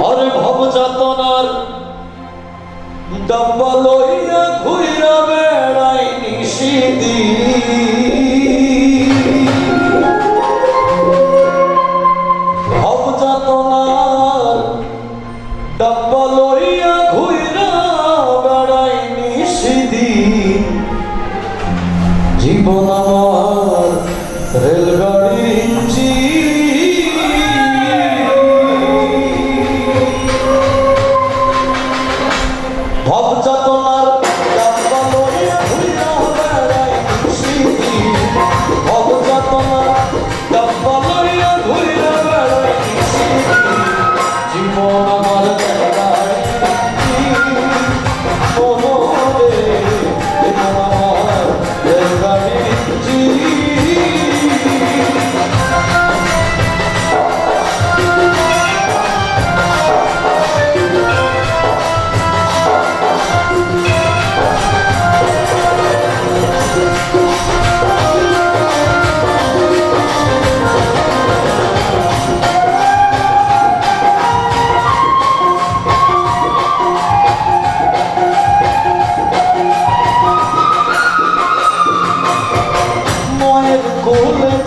আরে ভব যাতনার ডাব্বা লইয়া ঘুইরা বেড়াই নিশিদি ভব যাতনার ডাব্বা লইয়া ঘুইরা বেড়াই নিশিদি জীবন আমার রেলগাড়ির ইঞ্জিন ভব যাতনার ডাব্বা লইয়া ঘুইরা বেড়াই নিশিদি ভব যাতনার ডাব্বা লইয়া ঘুইরা বেড়াই নিশিদি জীবন আমার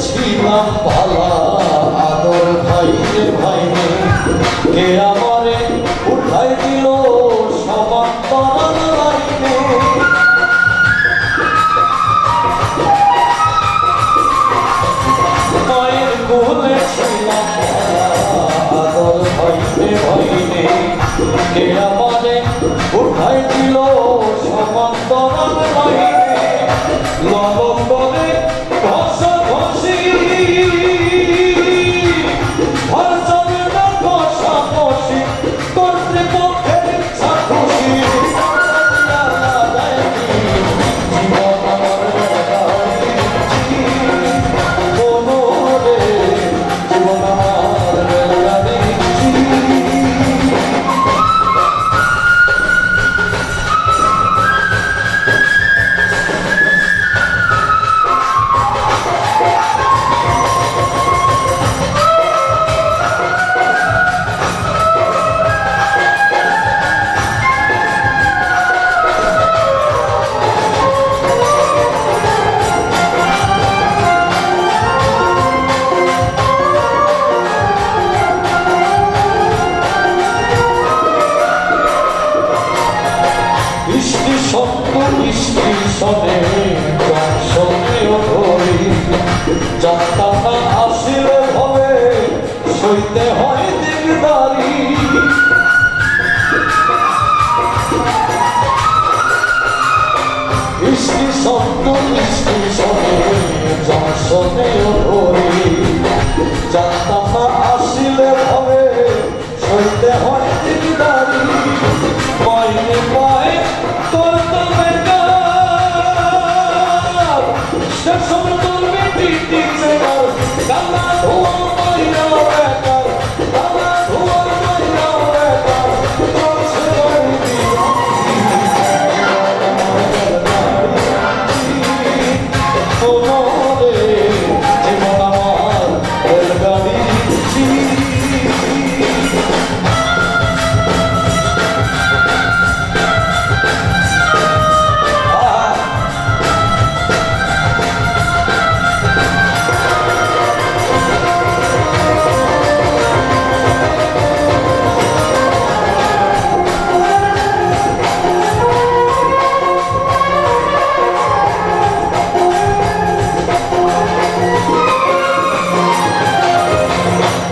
ছিলাম ভালা আদর ভাইরে ভাইরে কে আমারে উঠাই দিল সমান তরার লাইনে মায়ের কোলে ছিলাম ভালা আদর ভাইরে ভাইরে কে আমারে উঠাই দিল সমান তরার লাইনে লবণ বলে ঘষা ঘষি ঘর চলে না ঘষা ঘষি করতে পক্ষে ইচ্ছা খুশি জীবন আমার মনোরে জীবন আমার রেলগাড়ি স্টেশনে জংশনেও ধরি যাত্রাটা আসিলে হবে সইতে হয় দিকদারি স্টেশনে জংশনেও ধরি যাত্রাটা আসিলে হবে সইতে হয় দিকদারি মাইনে পায় করতে স্টেশন তুলবে টিকছে গালা ধোয়া মাইরা বেকার গালা ধোয়া মাইরা বেকার চলছে মনোরে জীবন আমার রেলগাড়ি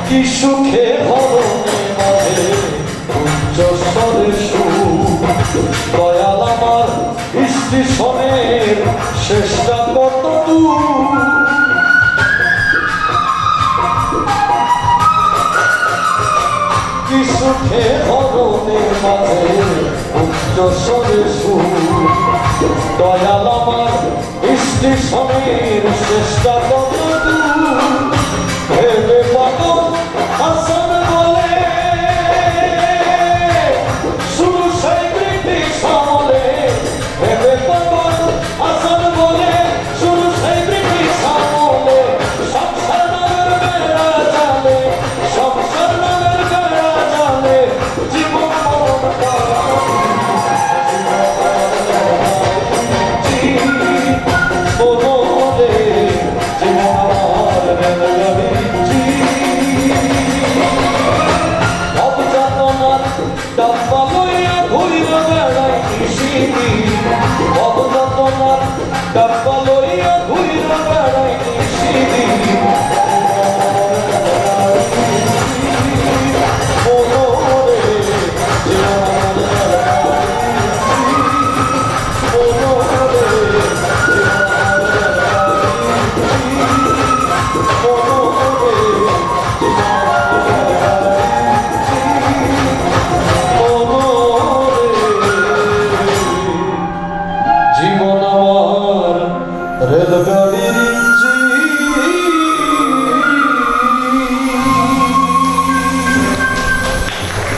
কি সুখে হরণে মাঝে উচ্চ স্বরে সুর দয়াল আমার স্টেশনের শেষটা কত দূর কি সুখে হরণে মাঝে উচ্চ স্বরে সুর দয়াল আমার স্টেশনের শেষটা কত